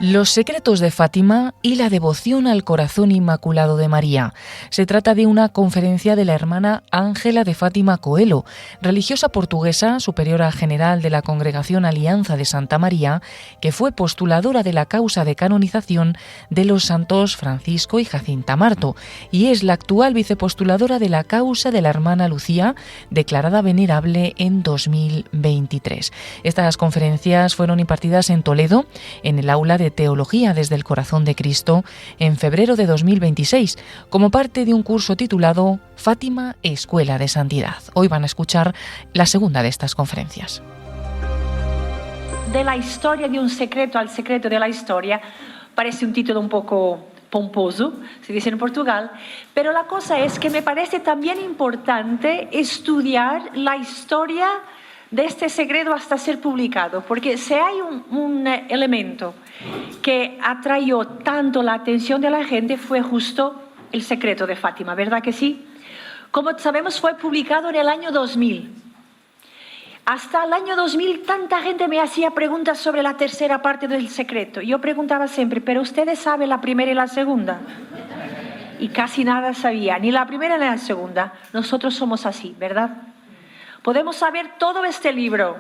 Los secretos de Fátima y la devoción al corazón inmaculado de María. Se trata de una conferencia de la hermana Ángela de Fátima Coelho, religiosa portuguesa, superiora general de la Congregación Alianza de Santa María, que fue postuladora de la causa de canonización de los santos Francisco y Jacinta Marto, y es la actual vicepostuladora de la causa de la hermana Lucía, declarada venerable en 2023. Estas conferencias fueron impartidas en Toledo, en el aula de Teología desde el Corazón de Cristo, en febrero de 2026, como parte de un curso titulado Fátima, Escuela de Santidad. Hoy van a escuchar la segunda de estas conferencias. De la historia de un secreto al secreto de la historia, parece un título un poco pomposo, se dice en Portugal, pero la cosa es que me parece también importante estudiar la historia de este secreto hasta ser publicado, porque si hay un elemento que atrayó tanto la atención de la gente fue justo el secreto de Fátima, ¿verdad que sí? Como sabemos, fue publicado en el año 2000. Hasta el año 2000 tanta gente me hacía preguntas sobre la tercera parte del secreto. Yo preguntaba siempre, ¿pero ustedes saben la primera y la segunda? Y casi nada sabía, ni la primera ni la segunda. Nosotros somos así, ¿verdad? Podemos saber todo este libro,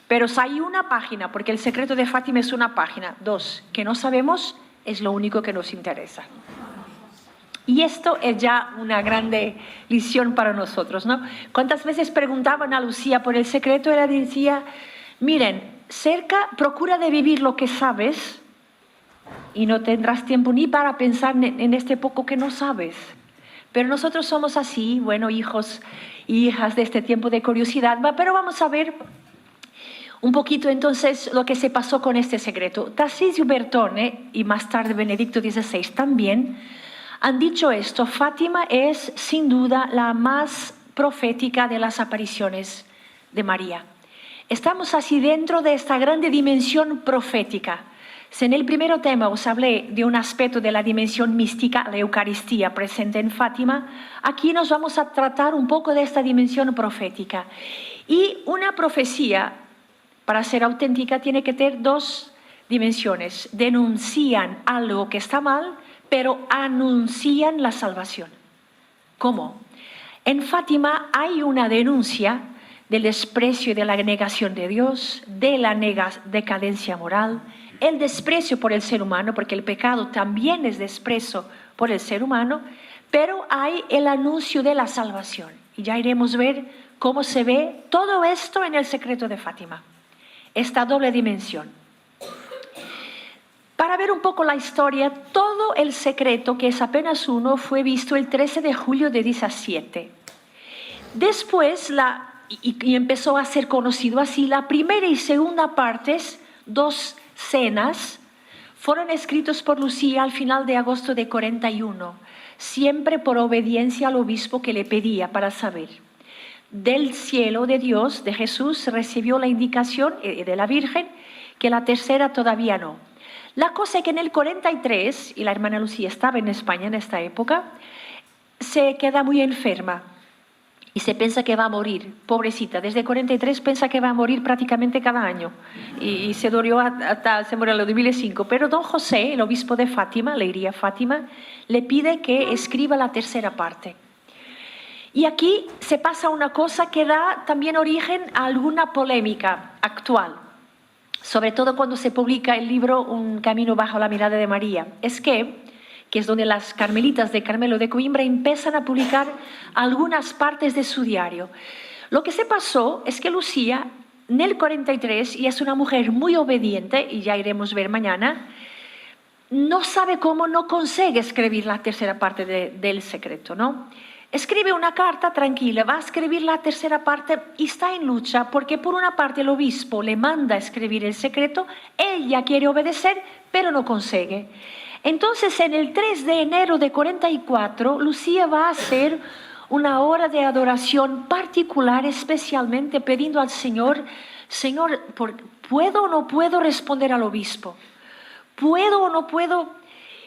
pero si hay una página, porque el secreto de Fátima es una página, dos, que no sabemos, es lo único que nos interesa. Y esto es ya una grande lección para nosotros, ¿no? ¿Cuántas veces preguntaban a Lucía por el secreto? Ella decía, miren, procura de vivir lo que sabes y no tendrás tiempo ni para pensar en este poco que no sabes. Pero nosotros somos así, bueno, hijos y hijas de este tiempo de curiosidad, pero vamos a ver un poquito entonces lo que se pasó con este secreto. Tarcisio Bertone y más tarde Benedicto XVI también han dicho esto: Fátima es sin duda la más profética de las apariciones de María. Estamos así dentro de esta grande dimensión profética. Si en el primer tema os hablé de un aspecto de la dimensión mística, la Eucaristía presente en Fátima, aquí nos vamos a tratar un poco de esta dimensión profética. Y una profecía, para ser auténtica, tiene que tener dos dimensiones. Denuncian algo que está mal, pero anuncian la salvación. ¿Cómo? En Fátima hay una denuncia del desprecio y de la negación de Dios, de la decadencia moral, el desprecio por el ser humano, porque el pecado también es desprecio por el ser humano, pero hay el anuncio de la salvación. Y ya iremos a ver cómo se ve todo esto en el secreto de Fátima, esta doble dimensión. Para ver un poco la historia, todo el secreto, que es apenas uno, fue visto el 13 de julio de 17. Después, y empezó a ser conocido así, la primera y segunda partes, dos cenas, fueron escritos por Lucía al final de agosto de 41, siempre por obediencia al obispo que le pedía para saber. Del cielo de Dios, de Jesús, recibió la indicación de la Virgen que la tercera todavía no. La cosa es que en el 43, y la hermana Lucía estaba en España en esta época, se queda muy enferma y se piensa que va a morir, pobrecita. Desde 43 piensa que va a morir prácticamente cada año y se murió en el 2005. Pero don José, el obispo de Fátima, Leiria Fátima, le pide que escriba la tercera parte. Y aquí se pasa una cosa que da también origen a alguna polémica actual, sobre todo cuando se publica el libro Un camino bajo la mirada de María. Es que es donde las carmelitas de Carmelo de Coimbra empiezan a publicar algunas partes de su diario. Lo que se pasó es que Lucía, en el 43, y es una mujer muy obediente, y ya iremos a ver mañana, no sabe cómo, no consigue escribir la tercera parte del secreto, ¿no? Escribe una carta tranquila, va a escribir la tercera parte y está en lucha porque por una parte el obispo le manda a escribir el secreto, ella quiere obedecer, pero no consigue. Entonces, en el 3 de enero de 44, Lucía va a hacer una hora de adoración particular, especialmente pidiendo al Señor, Señor, ¿puedo o no puedo responder al obispo? ¿Puedo o no puedo?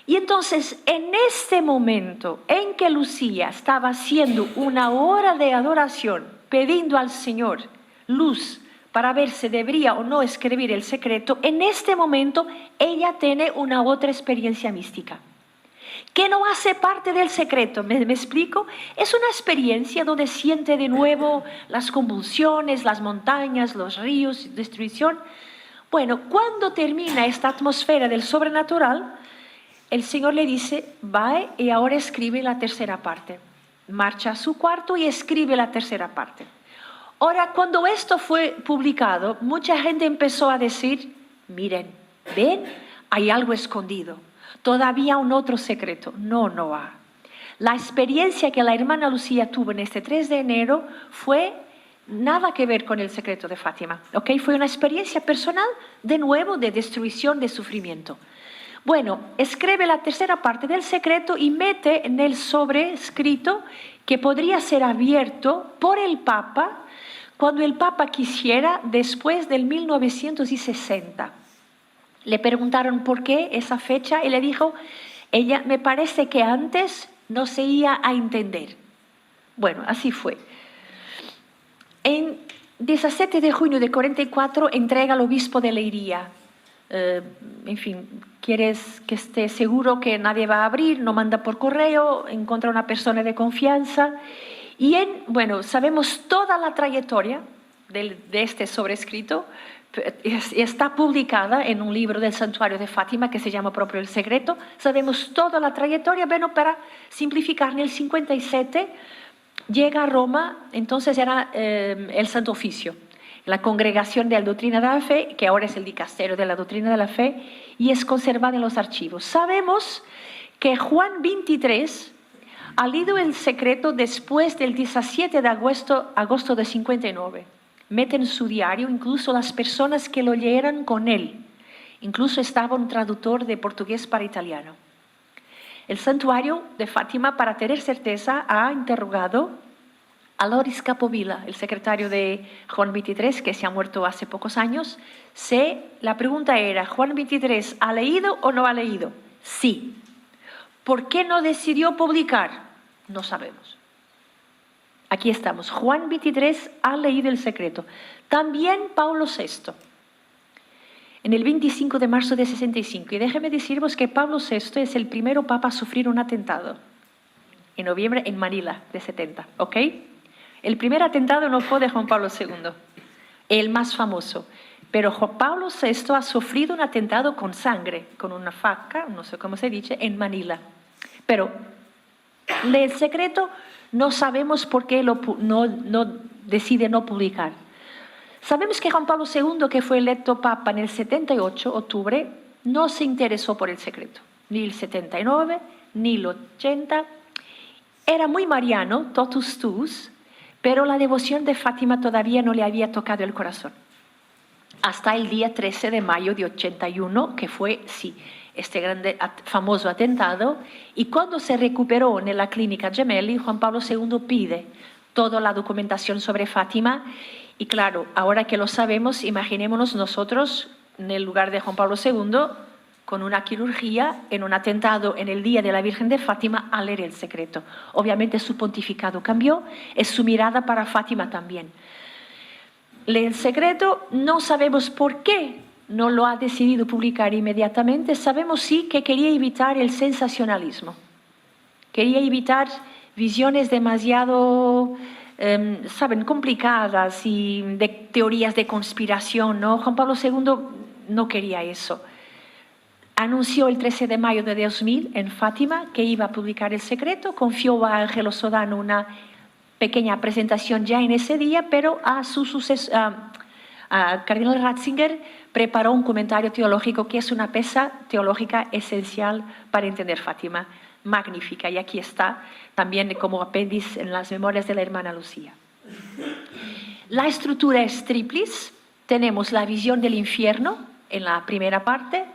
Y entonces, en este momento en que Lucía estaba haciendo una hora de adoración, pidiendo al Señor luz para ver si debería o no escribir el secreto, en este momento ella tiene una otra experiencia mística, que no hace parte del secreto. ¿Me explico? Es una experiencia donde siente de nuevo las convulsiones, las montañas, los ríos, destrucción. Bueno, cuando termina esta atmósfera del sobrenatural, el Señor le dice, va y ahora escribe la tercera parte. Marcha a su cuarto y escribe la tercera parte. Ahora, cuando esto fue publicado, mucha gente empezó a decir, miren, ven, hay algo escondido. Todavía un otro secreto. No ha. La experiencia que la hermana Lucía tuvo en este 3 de enero fue nada que ver con el secreto de Fátima. ¿Okay? Fue una experiencia personal, de nuevo, de destrucción, de sufrimiento. Bueno, escribe la tercera parte del secreto y mete en el sobrescrito que podría ser abierto por el Papa cuando el Papa quisiera, después del 1960. Le preguntaron por qué esa fecha y le dijo, ella me parece que antes no se iba a entender. Bueno, así fue. En 17 de junio de 44 entrega al obispo de Leiria. En fin, quieres que esté seguro que nadie va a abrir, no manda por correo, encuentra una persona de confianza. Y sabemos toda la trayectoria de este sobrescrito. Está publicada en un libro del Santuario de Fátima que se llama propio El Secreto. Sabemos toda la trayectoria. Bueno, para simplificar, en el 57 llega a Roma, entonces era el Santo Oficio, la Congregación de la Doctrina de la Fe, que ahora es el Dicasterio de la Doctrina de la Fe, y es conservada en los archivos. Sabemos que Juan XXIII ha leído el secreto después del 17 de agosto de 59. Mete en su diario incluso las personas que lo leyeran con él. Incluso estaba un traductor de portugués para italiano. El Santuario de Fátima, para tener certeza, ha interrogado a Loris Capovilla, el secretario de Juan XXIII, que se ha muerto hace pocos años. La pregunta era, ¿Juan XXIII ha leído o no ha leído? Sí. ¿Por qué no decidió publicar? No sabemos. Aquí estamos. Juan XXIII ha leído el secreto. También Pablo VI. En el 25 de marzo de 65. Y déjeme deciros que Pablo VI es el primero papa a sufrir un atentado. En noviembre en Manila de 70. ¿Ok? El primer atentado no fue de Juan Pablo II. El más famoso. Pero Juan Pablo VI ha sufrido un atentado con sangre, con una faca, no sé cómo se dice, en Manila. Pero el secreto no sabemos por qué decide no publicar. Sabemos que Juan Pablo II, que fue electo papa en el 78, octubre, no se interesó por el secreto. Ni el 79, ni el 80. Era muy mariano, totus tuus, pero la devoción de Fátima todavía no le había tocado el corazón. Hasta el día 13 de mayo de 81, que fue, sí, este grande, famoso atentado, y cuando se recuperó en la clínica Gemelli, Juan Pablo II pide toda la documentación sobre Fátima, y claro, ahora que lo sabemos, imaginémonos nosotros en el lugar de Juan Pablo II, con una quirugía, en un atentado en el Día de la Virgen de Fátima, a leer el secreto. Obviamente su pontificado cambió, es su mirada para Fátima también. El secreto no sabemos por qué no lo ha decidido publicar inmediatamente. Sabemos sí que quería evitar el sensacionalismo. Quería evitar visiones demasiado, complicadas y de teorías de conspiración, ¿no? Juan Pablo II no quería eso. Anunció el 13 de mayo de 2000 en Fátima que iba a publicar el secreto. Confió a Ángelo Sodano una pequeña presentación ya en ese día, pero a Cardinal Ratzinger preparó un comentario teológico que es una pieza teológica esencial para entender Fátima, magnífica, y aquí está también como apéndice en las memorias de la hermana Lucía. La estructura es triplis. Tenemos la visión del infierno en la primera parte,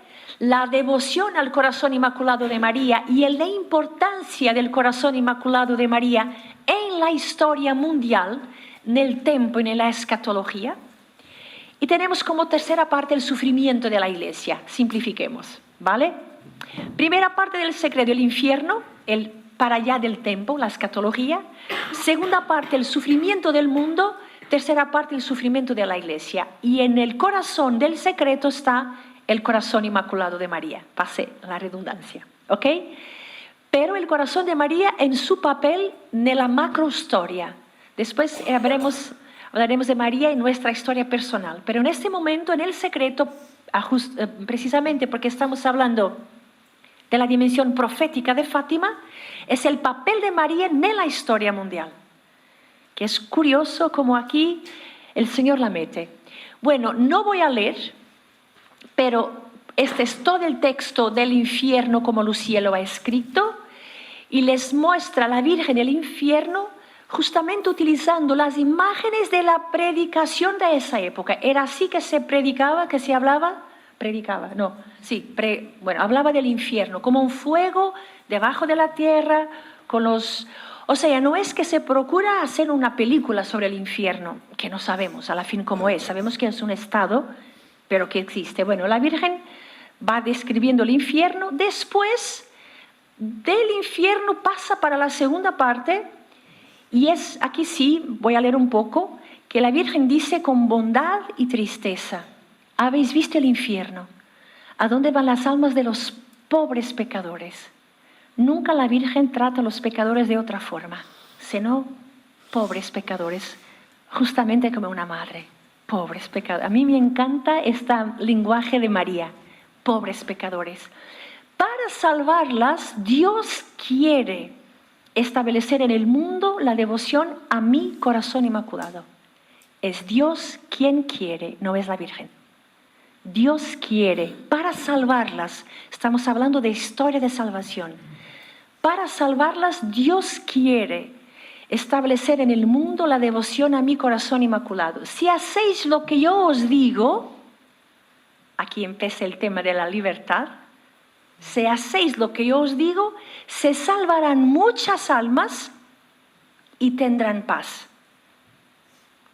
la devoción al corazón inmaculado de María y la importancia del corazón inmaculado de María en la historia mundial, en el tiempo y en la escatología. Y tenemos como tercera parte el sufrimiento de la Iglesia. Simplifiquemos, ¿vale? Primera parte del secreto, el infierno, el para allá del tiempo, la escatología. Segunda parte, el sufrimiento del mundo, tercera parte, el sufrimiento de la Iglesia. Y en el corazón del secreto está el corazón inmaculado de María. Pase la redundancia, ¿ok? Pero el corazón de María en su papel en la macrohistoria. Después hablaremos de María en nuestra historia personal. Pero en este momento, en el secreto, precisamente porque estamos hablando de la dimensión profética de Fátima, es el papel de María en la historia mundial. Que es curioso como aquí el Señor la mete. Bueno, no voy a leer, pero este es todo el texto del infierno como Lucía lo ha escrito, y les muestra a la Virgen el infierno justamente utilizando las imágenes de la predicación de esa época. Era así que se predicaba, que se hablaba, hablaba del infierno, como un fuego debajo de la tierra, con los... O sea, no es que se procura hacer una película sobre el infierno, que no sabemos a la fin cómo es, sabemos que es un estado, pero que existe. Bueno, la Virgen va describiendo el infierno, después del infierno pasa para la segunda parte, y es aquí sí, voy a leer un poco, que la Virgen dice con bondad y tristeza: ¿habéis visto el infierno? ¿A dónde van las almas de los pobres pecadores? Nunca la Virgen trata a los pecadores de otra forma, sino pobres pecadores, justamente como una madre. Pobres pecadores. A mí me encanta este lenguaje de María, pobres pecadores. Para salvarlas, Dios quiere establecer en el mundo la devoción a mi corazón inmaculado. Es Dios quien quiere, no es la Virgen. Dios quiere, para salvarlas, estamos hablando de historia de salvación. Para salvarlas, Dios quiere establecer en el mundo la devoción a mi corazón inmaculado. Si hacéis lo que yo os digo, aquí empieza el tema de la libertad, si hacéis lo que yo os digo, se salvarán muchas almas y tendrán paz.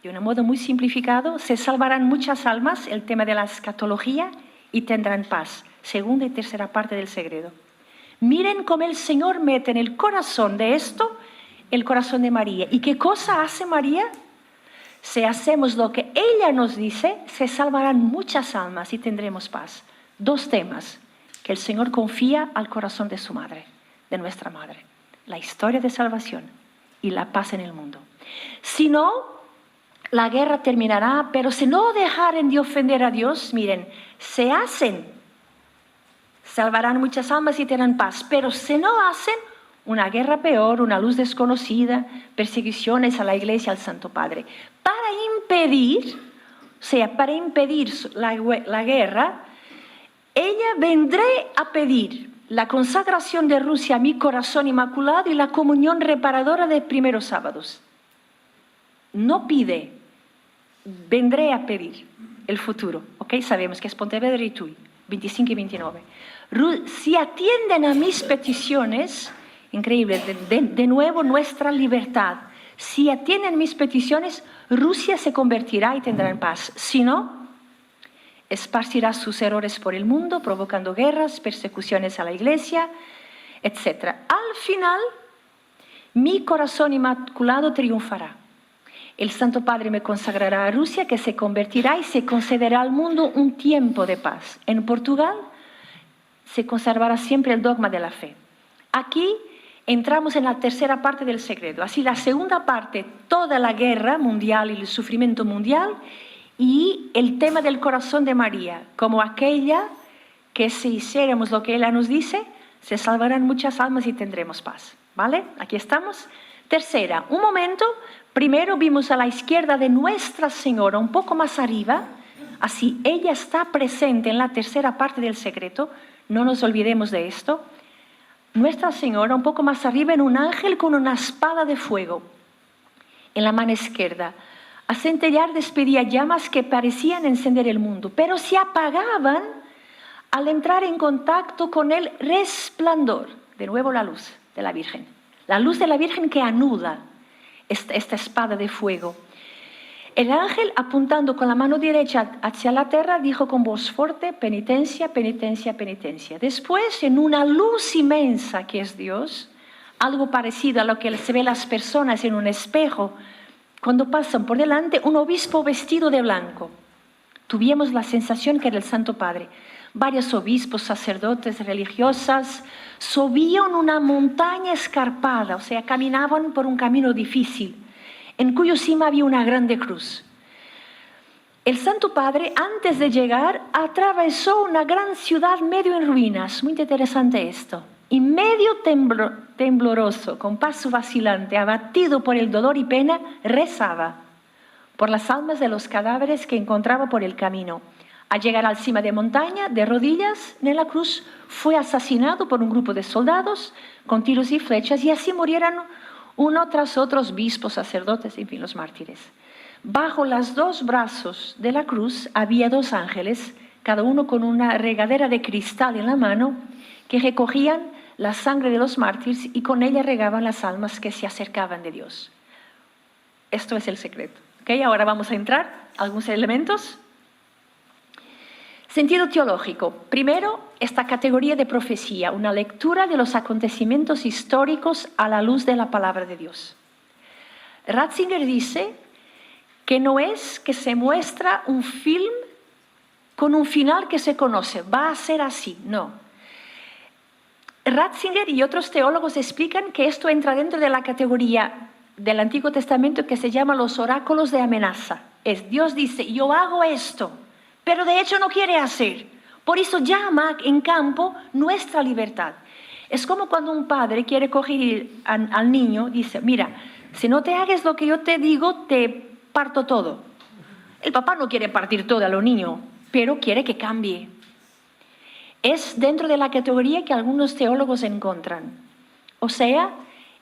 De un modo muy simplificado, se salvarán muchas almas, el tema de la escatología, y tendrán paz. Segunda y tercera parte del secreto. Miren cómo el Señor mete en el corazón de esto el corazón de María. ¿Y qué cosa hace María? Si hacemos lo que ella nos dice, se salvarán muchas almas y tendremos paz. Dos temas que el Señor confía al corazón de su madre, de nuestra madre. La historia de salvación y la paz en el mundo. Si no, la guerra terminará, pero si no dejaren de ofender a Dios, miren, se hacen, salvarán muchas almas y tendrán paz, pero si no hacen, una guerra peor, una luz desconocida, persecuciones a la Iglesia, al Santo Padre. Para impedir la guerra, ella vendré a pedir la consagración de Rusia a mi corazón inmaculado y la comunión reparadora de primeros sábados. No pide, vendré a pedir el futuro, ¿ok? Sabemos que es Pontevedra y Tuy, 25 y 29. Si atienden a mis peticiones, increíble, de nuevo nuestra libertad. Si atienden mis peticiones, Rusia se convertirá y tendrá paz. Si no, esparcirá sus errores por el mundo, provocando guerras, persecuciones a la Iglesia, etc. Al final, mi corazón inmaculado triunfará. El Santo Padre me consagrará a Rusia, que se convertirá y se concederá al mundo un tiempo de paz. En Portugal se conservará siempre el dogma de la fe. Aquí entramos en la tercera parte del secreto. Así, la segunda parte, toda la guerra mundial y el sufrimiento mundial, y el tema del corazón de María, como aquella que si hiciéramos lo que ella nos dice, se salvarán muchas almas y tendremos paz. ¿Vale? Aquí estamos. Tercera, un momento. Primero vimos a la izquierda de Nuestra Señora, un poco más arriba. Así, ella está presente en la tercera parte del secreto. No nos olvidemos de esto. Nuestra Señora, un poco más arriba, en un ángel con una espada de fuego. En la mano izquierda. A centellar despedía llamas que parecían encender el mundo, pero se apagaban al entrar en contacto con el resplandor. De nuevo la luz de la Virgen. La luz de la Virgen que anuda esta espada de fuego. El ángel, apuntando con la mano derecha hacia la tierra, dijo con voz fuerte: penitencia, penitencia, penitencia. Después, en una luz inmensa que es Dios, algo parecido a lo que se ve las personas en un espejo cuando pasan por delante un obispo vestido de blanco. Tuvimos la sensación que era el Santo Padre. Varios obispos, sacerdotes, religiosas, subían una montaña escarpada, o sea, caminaban por un camino difícil, en cuyo cima había una grande cruz. El Santo Padre, antes de llegar, atravesó una gran ciudad medio en ruinas. Muy interesante esto. Y medio tembloroso, con paso vacilante, abatido por el dolor y pena, rezaba por las almas de los cadáveres que encontraba por el camino. Al llegar a la cima de montaña, de rodillas en la cruz, fue asesinado por un grupo de soldados con tiros y flechas, y así murieron uno tras otro obispos, sacerdotes, en fin, los mártires. Bajo los dos brazos de la cruz había dos ángeles, cada uno con una regadera de cristal en la mano, que recogían la sangre de los mártires y con ella regaban las almas que se acercaban de Dios. Esto es el secreto. ¿Okay? Ahora vamos a entrar a algunos elementos. Sentido teológico. Primero, esta categoría de profecía, una lectura de los acontecimientos históricos a la luz de la palabra de Dios. Ratzinger dice que no es que se muestra un film con un final que se conoce, va a ser así, no. Ratzinger y otros teólogos explican que esto entra dentro de la categoría del Antiguo Testamento que se llama los oráculos de amenaza. Es Dios dice, yo hago esto, pero de hecho no quiere hacer. Por eso llama en campo nuestra libertad. Es como cuando un padre quiere coger al niño, dice, mira, si no te hagas lo que yo te digo, te parto todo. El papá no quiere partir todo a los niños, pero quiere que cambie. Es dentro de la categoría que algunos teólogos encuentran. O sea,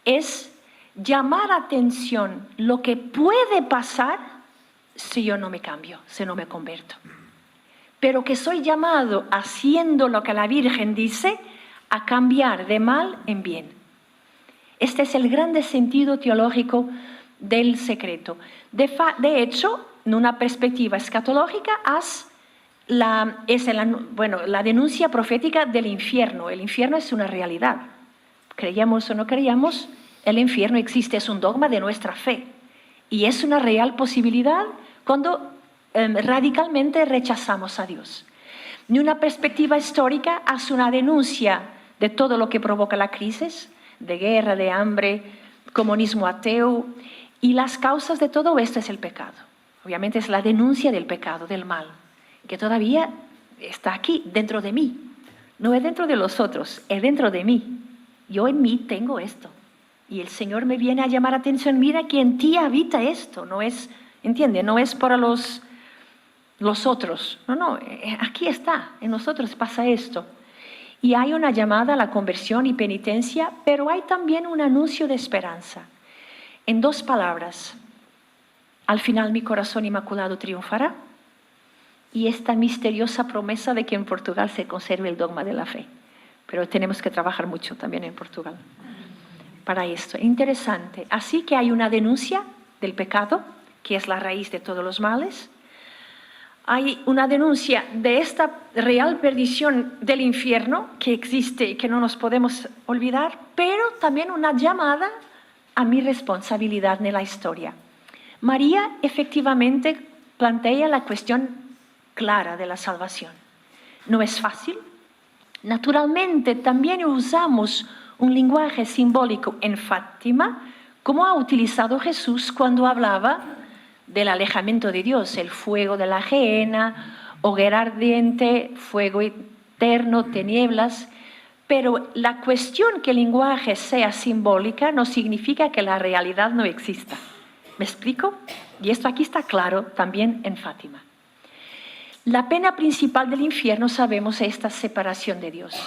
es llamar atención lo que puede pasar si yo no me cambio, si no me convierto. Pero que soy llamado, haciendo lo que la Virgen dice, a cambiar de mal en bien. Este es el grande sentido teológico del secreto. De hecho, en una perspectiva escatológica, la denuncia profética del infierno. El infierno es una realidad. Creíamos o no creíamos, el infierno existe, es un dogma de nuestra fe. Y es una real posibilidad cuando radicalmente rechazamos a Dios. En una perspectiva histórica, hace una denuncia de todo lo que provoca la crisis, de guerra, de hambre, comunismo ateo, y las causas de todo esto es el pecado. Obviamente es la denuncia del pecado, del mal, que todavía está aquí, dentro de mí. No es dentro de los otros, es dentro de mí. Yo en mí tengo esto. Y el Señor me viene a llamar atención, mira que en ti habita esto. No es, ¿entiende? No es para los otros. No, aquí está, en nosotros pasa esto. Y hay una llamada a la conversión y penitencia, pero hay también un anuncio de esperanza. En dos palabras, al final mi corazón inmaculado triunfará, y esta misteriosa promesa de que en Portugal se conserve el dogma de la fe. Pero tenemos que trabajar mucho también en Portugal para esto. Interesante. Así que hay una denuncia del pecado, que es la raíz de todos los males. Hay una denuncia de esta real perdición del infierno que existe y que no nos podemos olvidar, pero también una llamada a mi responsabilidad en la historia. María efectivamente plantea la cuestión clara de la salvación. No es fácil. Naturalmente también usamos un lenguaje simbólico en Fátima, como ha utilizado Jesús cuando hablaba del alejamiento de Dios, el fuego de la gehenna, hoguera ardiente, fuego eterno, tinieblas. Pero la cuestión que el lenguaje sea simbólica no significa que la realidad no exista. ¿Me explico? Y esto aquí está claro también en Fátima. La pena principal del infierno, sabemos, es esta separación de Dios.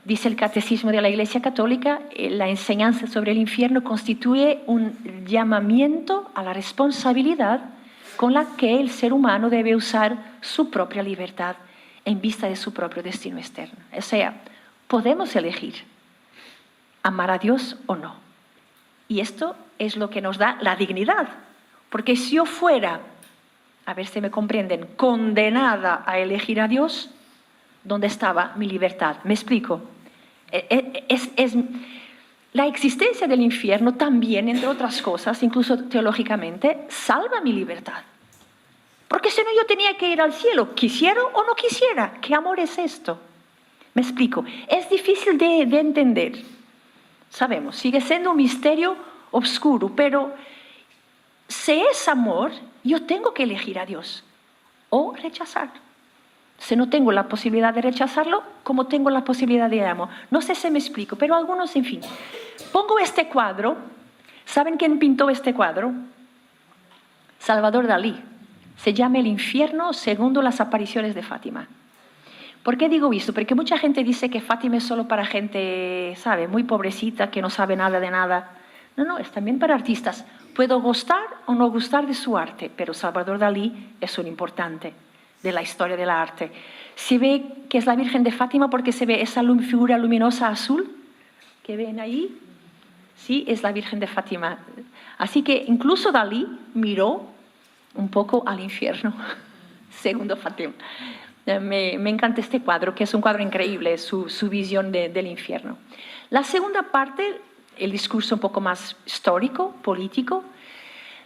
Dice el Catecismo de la Iglesia Católica, la enseñanza sobre el infierno constituye un llamamiento a la responsabilidad con la que el ser humano debe usar su propia libertad en vista de su propio destino externo. O sea, podemos elegir amar a Dios o no. Y esto es lo que nos da la dignidad. Porque si yo fuera, a ver si me comprenden, condenada a elegir a Dios, ¿dónde estaba mi libertad? ¿Me explico? la existencia del infierno también, entre otras cosas, incluso teológicamente, salva mi libertad. Porque si no yo tenía que ir al cielo, quisiera o no quisiera. ¿Qué amor es esto? Me explico. Es difícil de entender. Sabemos, sigue siendo un misterio oscuro, pero si es amor, yo tengo que elegir a Dios o rechazarlo. Si no tengo la posibilidad de rechazarlo, como tengo la posibilidad de amor. No sé si me explico, pero algunos, en fin. Pongo este cuadro. ¿Saben quién pintó este cuadro? Salvador Dalí. Se llama El infierno según las apariciones de Fátima. ¿Por qué digo esto? Porque mucha gente dice que Fátima es solo para gente, ¿sabe?, muy pobrecita, que no sabe nada de nada. No, es también para artistas. Puedo gustar o no gustar de su arte, pero Salvador Dalí es un importante de la historia del arte. Se ve que es la Virgen de Fátima porque se ve esa figura luminosa azul que ven ahí. Sí, es la Virgen de Fátima. Así que incluso Dalí miró un poco al infierno, segundo Fátima. Me encanta este cuadro, que es un cuadro increíble, su visión del infierno. La segunda parte, el discurso un poco más histórico, político.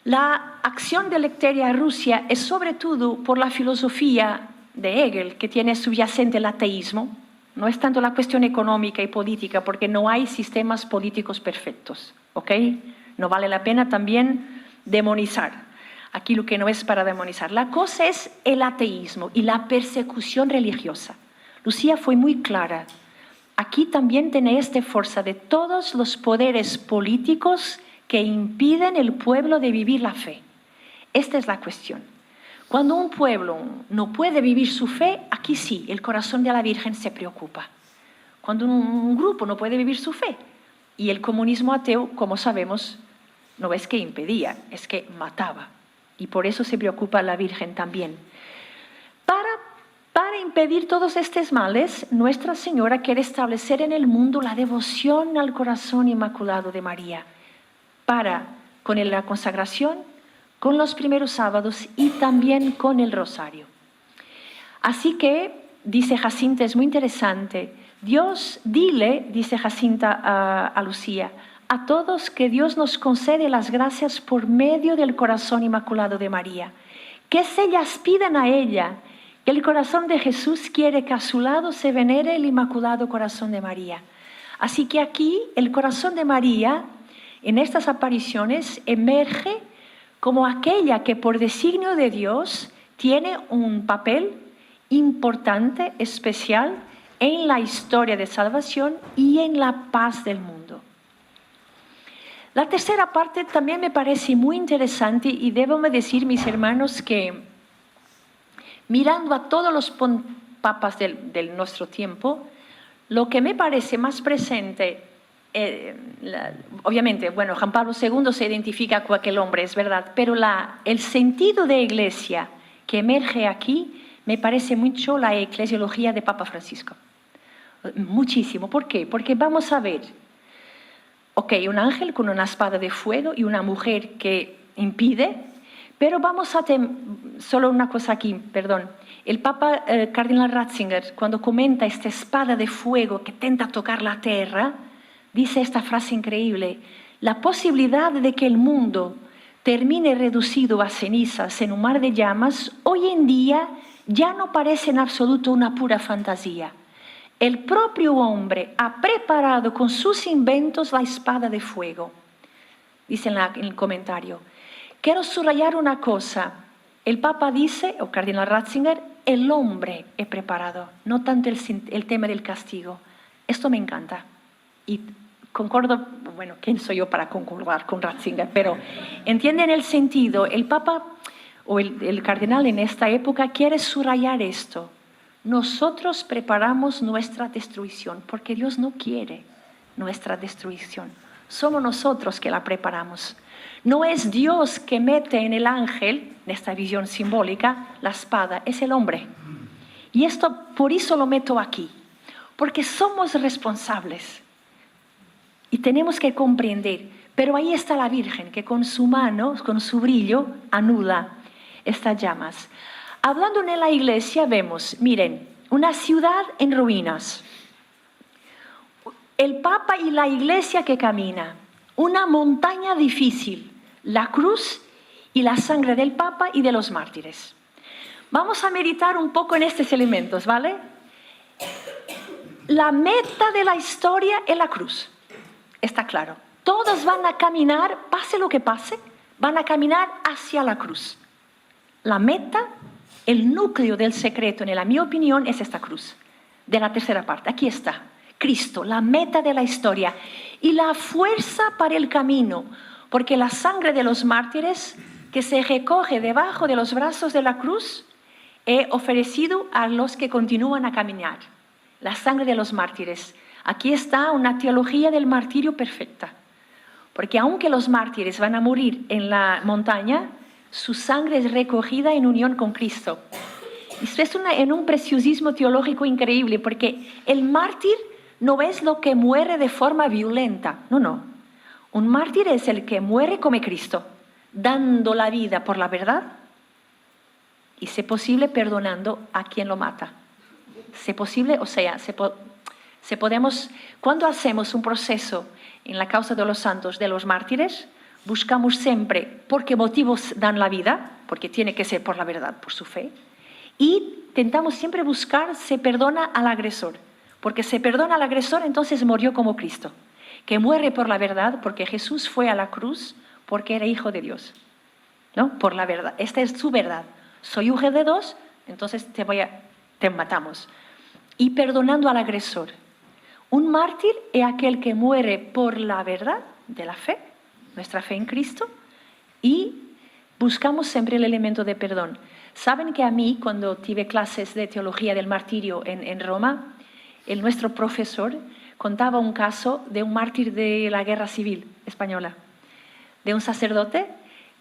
La acción de Eleftheria Russia es sobre todo por la filosofía de Hegel, que tiene subyacente el ateísmo. No es tanto la cuestión económica y política, porque no hay sistemas políticos perfectos, ¿ok? No vale la pena también demonizar. Aquí lo que no es para demonizar. La cosa es el ateísmo y la persecución religiosa. Lucía fue muy clara. Aquí también tiene esta fuerza de todos los poderes políticos que impiden al pueblo de vivir la fe. Esta es la cuestión. Cuando un pueblo no puede vivir su fe, aquí sí, el corazón de la Virgen se preocupa. Cuando un grupo no puede vivir su fe, y el comunismo ateo, como sabemos, no es que impedía, es que mataba. Y por eso se preocupa la Virgen también. Para impedir todos estos males, Nuestra Señora quiere establecer en el mundo la devoción al corazón inmaculado de María. Con la consagración, con los primeros sábados y también con el rosario. Así que, dice Jacinta, es muy interesante. Dios, dile, dice Jacinta a Lucía, a todos que Dios nos concede las gracias por medio del corazón inmaculado de María. Que ellas pidan a ella, que el corazón de Jesús quiere que a su lado se venere el inmaculado corazón de María. Así que aquí el corazón de María, en estas apariciones, emerge como aquella que por designio de Dios tiene un papel importante, especial, en la historia de salvación y en la paz del mundo. La tercera parte también me parece muy interesante y debo decir, mis hermanos, que mirando a todos los papas de nuestro tiempo, lo que me parece más presente, obviamente, bueno, Juan Pablo II se identifica con aquel hombre, es verdad, pero el sentido de iglesia que emerge aquí me parece mucho la eclesiología de Papa Francisco. Muchísimo. ¿Por qué? Porque vamos a ver, un ángel con una espada de fuego y una mujer que impide, pero vamos a solo una cosa aquí, perdón. El Papa Cardenal Ratzinger, cuando comenta esta espada de fuego que tenta tocar la tierra, dice esta frase increíble: la posibilidad de que el mundo termine reducido a cenizas en un mar de llamas, hoy en día ya no parece en absoluto una pura fantasía. El propio hombre ha preparado con sus inventos la espada de fuego. Dice en el comentario. Quiero subrayar una cosa. El Papa dice, o Cardenal Ratzinger, el hombre es preparado, no tanto el tema del castigo. Esto me encanta. Y concordo, bueno, ¿quién soy yo para concordar con Ratzinger? Pero entienden el sentido. El Papa o el cardenal en esta época quiere subrayar esto. Nosotros preparamos nuestra destrucción porque Dios no quiere nuestra destrucción. Somos nosotros que la preparamos. No es Dios que mete en el ángel, en esta visión simbólica, la espada, es el hombre. Y esto por eso lo meto aquí, porque somos responsables y tenemos que comprender. Pero ahí está la Virgen que con su mano, con su brillo, anula estas llamas. Hablando en la iglesia vemos, miren, una ciudad en ruinas. el Papa y la Iglesia que camina, una montaña difícil, la cruz y la sangre del Papa y de los mártires. Vamos a meditar un poco en estos elementos, ¿vale? La meta de la historia es la cruz, está claro. Todos van a caminar, pase lo que pase, van a caminar hacia la cruz. La meta, el núcleo del secreto, en mi opinión, es esta cruz, de la tercera parte. Aquí está, Cristo, la meta de la historia y la fuerza para el camino, porque la sangre de los mártires que se recoge debajo de los brazos de la cruz he ofrecido a los que continúan a caminar. La sangre de los mártires. Aquí está una teología del martirio perfecta. Porque aunque los mártires van a morir en la montaña, su sangre es recogida en unión con Cristo. Esto es en un preciosismo teológico increíble, porque el mártir no es lo que muere de forma violenta. No. Un mártir es el que muere como Cristo, dando la vida por la verdad y, si posible, perdonando a quien lo mata. Si posible, o sea, cuando hacemos un proceso en la causa de los santos, de los mártires, buscamos siempre por qué motivos dan la vida, porque tiene que ser por la verdad, por su fe, y intentamos siempre buscar se perdona al agresor, porque se perdona al agresor, entonces murió como Cristo, que muere por la verdad, porque Jesús fue a la cruz porque era hijo de Dios, ¿no? Por la verdad, esta es su verdad. Soy hijo de Dios, entonces te matamos. Y perdonando al agresor. Un mártir es aquel que muere por la verdad de la fe, nuestra fe en Cristo, y buscamos siempre el elemento de perdón. Saben que a mí, cuando tuve clases de teología del martirio en Roma, nuestro profesor contaba un caso de un mártir de la guerra civil española, de un sacerdote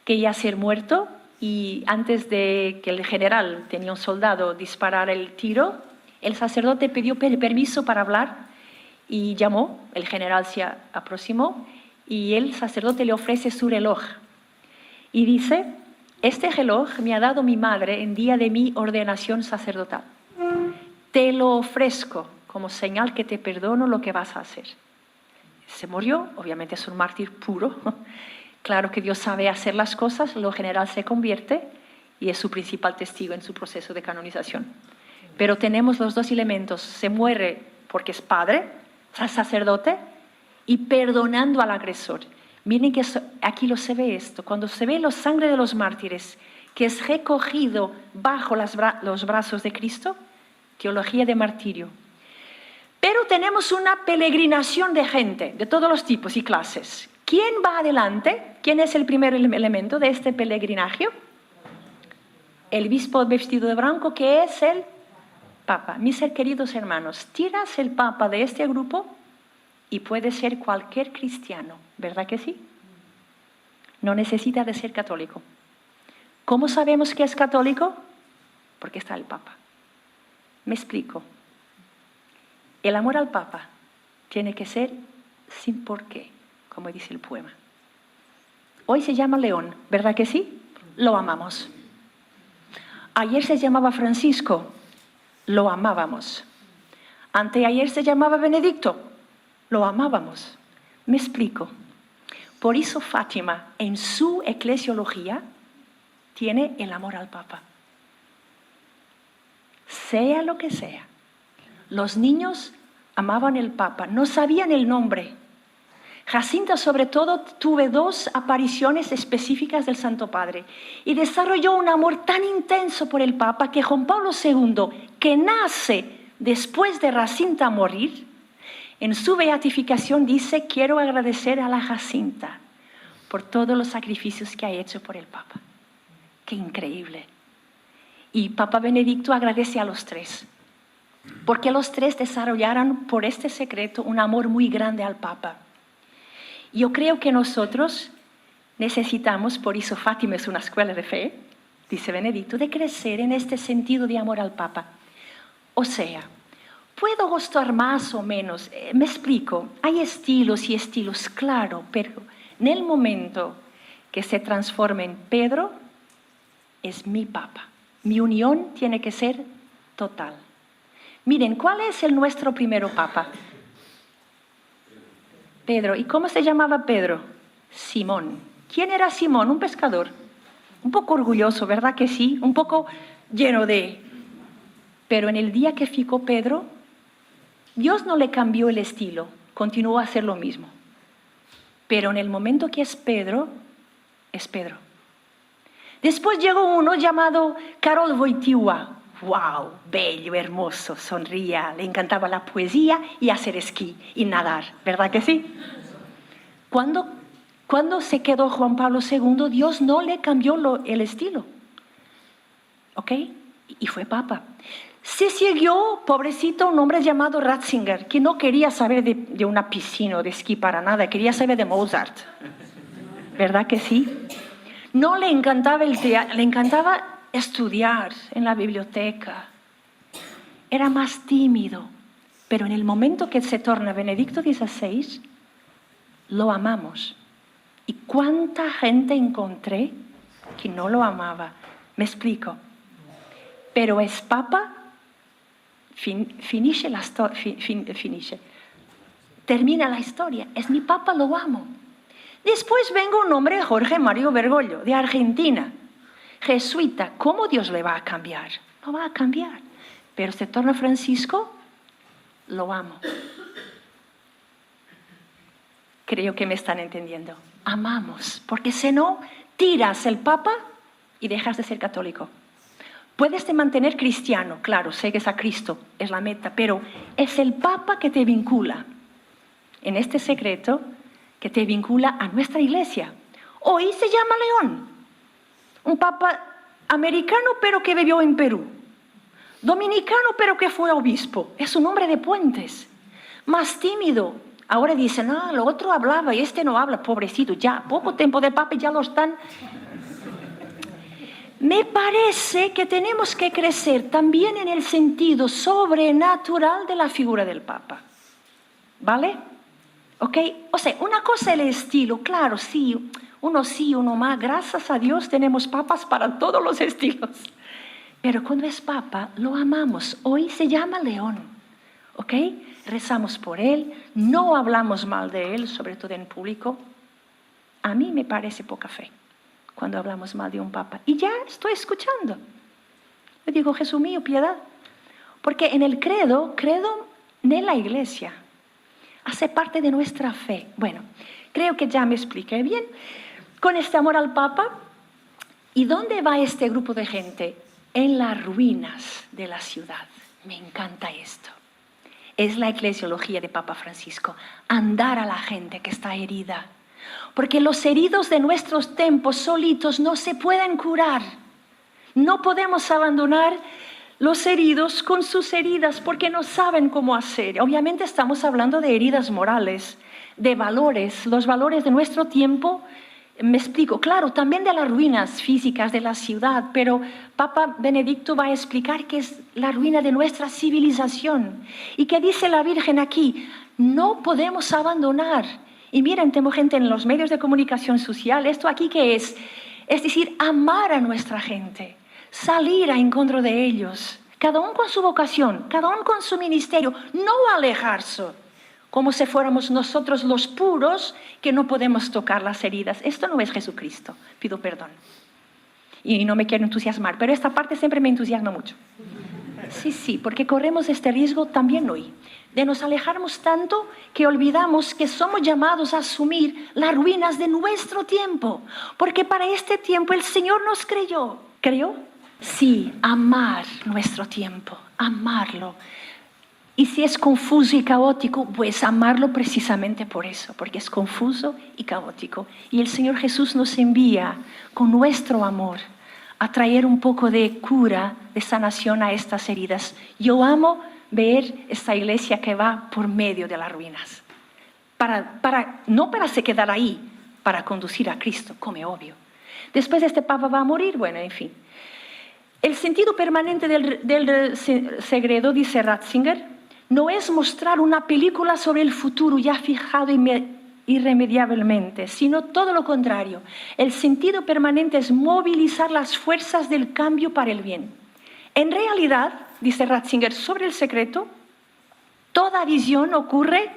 que iba a ser muerto, y antes de que el general, tenía un soldado, disparara el tiro, el sacerdote pidió permiso para hablar y llamó, el general se aproximó y el sacerdote le ofrece su reloj. Y dice, este reloj me ha dado mi madre en día de mi ordenación sacerdotal. Te lo ofrezco como señal que te perdono lo que vas a hacer. Se murió, obviamente es un mártir puro. Claro que Dios sabe hacer las cosas, lo general se convierte y es su principal testigo en su proceso de canonización. Pero tenemos los dos elementos, se muere porque es padre, sacerdote, y perdonando al agresor. Miren que aquí se ve esto, cuando se ve la sangre de los mártires, que es recogido bajo los brazos de Cristo, teología de martirio. Pero tenemos una peregrinación de gente, de todos los tipos y clases. ¿Quién va adelante? ¿Quién es el primer elemento de este peregrinaje? El obispo vestido de blanco, que es el Papa. Mis queridos hermanos, tiras el Papa de este grupo y puede ser cualquier cristiano, ¿verdad que sí? No necesita de ser católico. ¿Cómo sabemos que es católico? Porque está el Papa. Me explico. El amor al Papa tiene que ser sin por qué, como dice el poema. Hoy se llama León, ¿verdad que sí? Lo amamos. Ayer se llamaba Francisco, lo amábamos. Anteayer se llamaba Benedicto, lo amábamos. Me explico. Por eso Fátima, en su eclesiología, tiene el amor al Papa. Sea lo que sea. Los niños amaban el Papa, no sabían el nombre. Jacinta, sobre todo, tuvo 2 apariciones específicas del Santo Padre y desarrolló un amor tan intenso por el Papa que Juan Pablo II, que nace después de Jacinta morir, en su beatificación dice: quiero agradecer a la Jacinta por todos los sacrificios que ha hecho por el Papa. ¡Qué increíble! Y Papa Benedicto agradece a los 3, porque los 3 desarrollaron por este secreto un amor muy grande al Papa. Yo creo que nosotros necesitamos, por eso Fátima es una escuela de fe, dice Benedicto, de crecer en este sentido de amor al Papa. O sea, puedo gustar más o menos, me explico, hay estilos y estilos, claro, pero en el momento que se transforma en Pedro, es mi Papa. Mi unión tiene que ser total. Miren, ¿cuál es nuestro primero Papa? Pedro. ¿Y cómo se llamaba Pedro? Simón. ¿Quién era Simón? Un pescador. Un poco orgulloso, ¿verdad que sí? Un poco lleno de... Pero en el día que ficó Pedro, Dios no le cambió el estilo, continuó a hacer lo mismo. Pero en el momento que es Pedro, es Pedro. Después llegó uno llamado Karol Wojtyła. ¡Wow! Bello, hermoso, sonría, le encantaba la poesía y hacer esquí y nadar, ¿verdad que sí? Cuando se quedó Juan Pablo II, Dios no le cambió el estilo. ¿Ok? Y fue papa. Se siguió, pobrecito, un hombre llamado Ratzinger, que no quería saber de una piscina o de esquí para nada, quería saber de Mozart. ¿Verdad que sí? No le encantaba el teatro, le encantaba estudiar en la biblioteca. Era más tímido, pero en el momento que se torna Benedicto XVI, lo amamos. ¿Y cuánta gente encontré que no lo amaba? Me explico. Pero es papa, termina la historia. Es mi papa, lo amo. Después venga un hombre, Jorge Mario Bergoglio, de Argentina, jesuita. ¿Cómo Dios le va a cambiar? No va a cambiar. Pero se torna Francisco, lo amo. Creo que me están entendiendo. Amamos, porque si no, tiras el papa y dejas de ser católico. Puedes te mantener cristiano, claro, segues a Cristo, es la meta, pero es el papa que te vincula en este secreto, que te vincula a nuestra iglesia. Hoy se llama León, un papa americano pero que vivió en Perú, dominicano pero que fue obispo, es un hombre de puentes, más tímido. Ahora dicen, no, lo otro hablaba y este no habla, pobrecito, ya poco tiempo de papa y ya lo están. Me parece que tenemos que crecer también en el sentido sobrenatural de la figura del papa, ¿vale? ¿Ok? O sea, una cosa es el estilo, claro, sí, uno más. Gracias a Dios tenemos papas para todos los estilos. Pero cuando es papa, lo amamos. Hoy se llama León, ¿ok? Rezamos por él, no hablamos mal de él, sobre todo en público. A mí me parece poca fe cuando hablamos mal de un papa. Y ya estoy escuchando. Le digo, Jesús mío, piedad. Porque en el credo en la iglesia, hace parte de nuestra fe. Bueno, creo que ya me expliqué bien. Con este amor al papa, ¿y dónde va este grupo de gente? En las ruinas de la ciudad. Me encanta esto. Es la eclesiología de Papa Francisco. Andar a la gente que está herida. Porque los heridos de nuestros tiempos solitos no se pueden curar. No podemos abandonar los heridos con sus heridas porque no saben cómo hacer. Obviamente estamos hablando de heridas morales, de valores, los valores de nuestro tiempo. Me explico, claro, también de las ruinas físicas de la ciudad, pero Papa Benedicto va a explicar qué es la ruina de nuestra civilización. ¿Y qué dice la Virgen aquí? No podemos abandonar. Y miren, tengo gente en los medios de comunicación social, ¿esto aquí qué es? Es decir, amar a nuestra gente, salir a encuentro de ellos, cada uno con su vocación, cada uno con su ministerio, no alejarse, como si fuéramos nosotros los puros que no podemos tocar las heridas. Esto no es Jesucristo, pido perdón. Y no me quiero entusiasmar, pero esta parte siempre me entusiasma mucho. Sí, porque corremos este riesgo también hoy, de nos alejarnos tanto que olvidamos que somos llamados a asumir las ruinas de nuestro tiempo, porque para este tiempo el Señor nos creyó. ¿Creyó? Sí, amar nuestro tiempo, amarlo. Y si es confuso y caótico, pues amarlo precisamente por eso, porque es confuso y caótico. Y el Señor Jesús nos envía con nuestro amor a traer un poco de cura, de sanación a estas heridas. Yo amo ver esta iglesia que va por medio de las ruinas. No para se quedar ahí, para conducir a Cristo, como obvio. Después este Papa va a morir, bueno, en fin. El sentido permanente del segredo, dice Ratzinger, no es mostrar una película sobre el futuro ya fijado irremediablemente, sino todo lo contrario. El sentido permanente es movilizar las fuerzas del cambio para el bien. En realidad, dice Ratzinger sobre el secreto, toda visión ocurre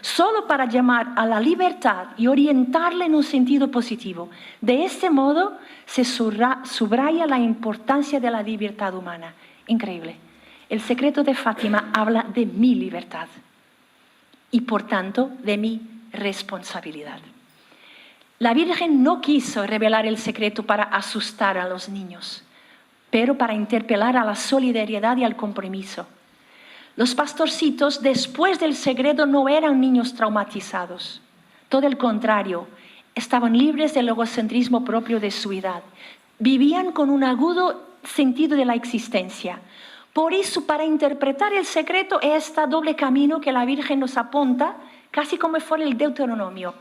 solo para llamar a la libertad y orientarla en un sentido positivo. De este modo se subraya la importancia de la libertad humana. Increíble. El secreto de Fátima habla de mi libertad y por tanto de mi responsabilidad. La Virgen no quiso revelar el secreto para asustar a los niños, pero para interpelar a la solidaridad y al compromiso. Los pastorcitos, después del secreto, no eran niños traumatizados. Todo el contrario, estaban libres del egocentrismo propio de su edad. Vivían con un agudo sentido de la existencia. Por eso, para interpretar el secreto, este doble camino que la Virgen nos apunta, casi como fuera el Deuteronomio.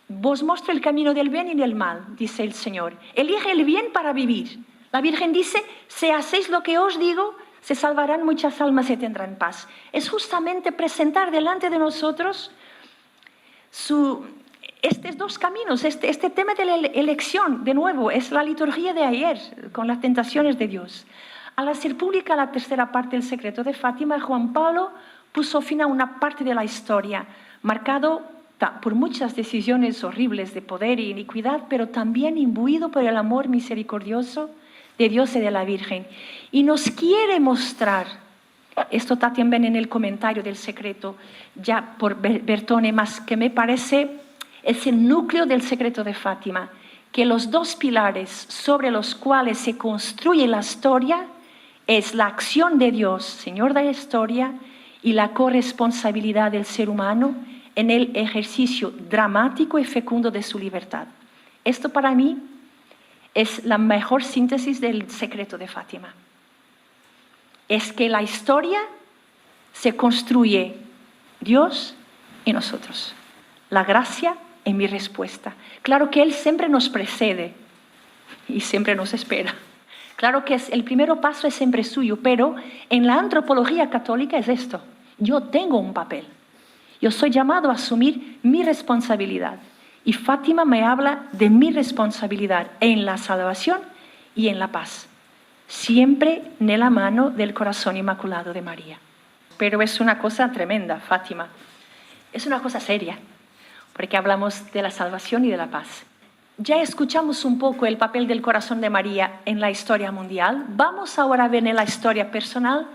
Vos muestro el camino del bien y del mal, dice el Señor. Elige el bien para vivir. La Virgen dice, si hacéis lo que os digo, se salvarán muchas almas y tendrán paz. Es justamente presentar delante de nosotros estos dos caminos, este tema de la elección. De nuevo, es la liturgia de ayer, con las tentaciones de Dios. Al hacer pública la tercera parte del secreto de Fátima, Juan Pablo puso fin a una parte de la historia, marcado por muchas decisiones horribles de poder y iniquidad, pero también imbuido por el amor misericordioso de Dios y de la Virgen. Y nos quiere mostrar, esto está también en el comentario del secreto, ya por Bertone, más que me parece es el núcleo del secreto de Fátima, que los dos pilares sobre los cuales se construye la historia es la acción de Dios, Señor de la historia, y la corresponsabilidad del ser humano en el ejercicio dramático y fecundo de su libertad. Esto para mí es la mejor síntesis del secreto de Fátima. Es que la historia se construye Dios y nosotros. La gracia en mi respuesta. Claro que Él siempre nos precede y siempre nos espera. Claro que el primer paso es siempre suyo, pero en la antropología católica es esto. Yo tengo un papel. Yo soy llamado a asumir mi responsabilidad. Y Fátima me habla de mi responsabilidad en la salvación y en la paz. Siempre en la mano del corazón inmaculado de María. Pero es una cosa tremenda, Fátima. Es una cosa seria, porque hablamos de la salvación y de la paz. Ya escuchamos un poco el papel del corazón de María en la historia mundial. Vamos ahora a ver en la historia personal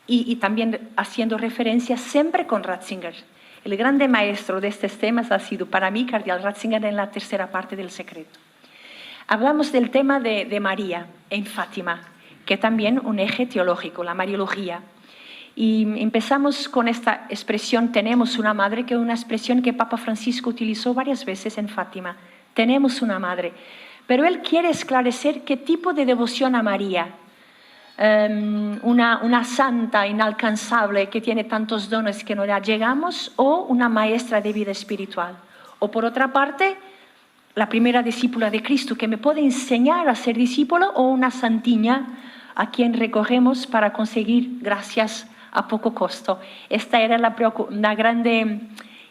y también haciendo referencia siempre con Ratzinger. El grande maestro de estos temas ha sido para mí Cardenal Ratzinger en la tercera parte del secreto. Hablamos del tema de María en Fátima, que es también un eje teológico, la Mariología. Y empezamos con esta expresión, tenemos una madre, que es una expresión que Papa Francisco utilizó varias veces en Fátima. Tenemos una madre. Pero él quiere esclarecer qué tipo de devoción a María. Una santa inalcanzable que tiene tantos dones que no la llegamos, o una maestra de vida espiritual. O por otra parte, la primera discípula de Cristo que me puede enseñar a ser discípulo, o una santiña a quien recogemos para conseguir gracias a poco costo. Esta era la grande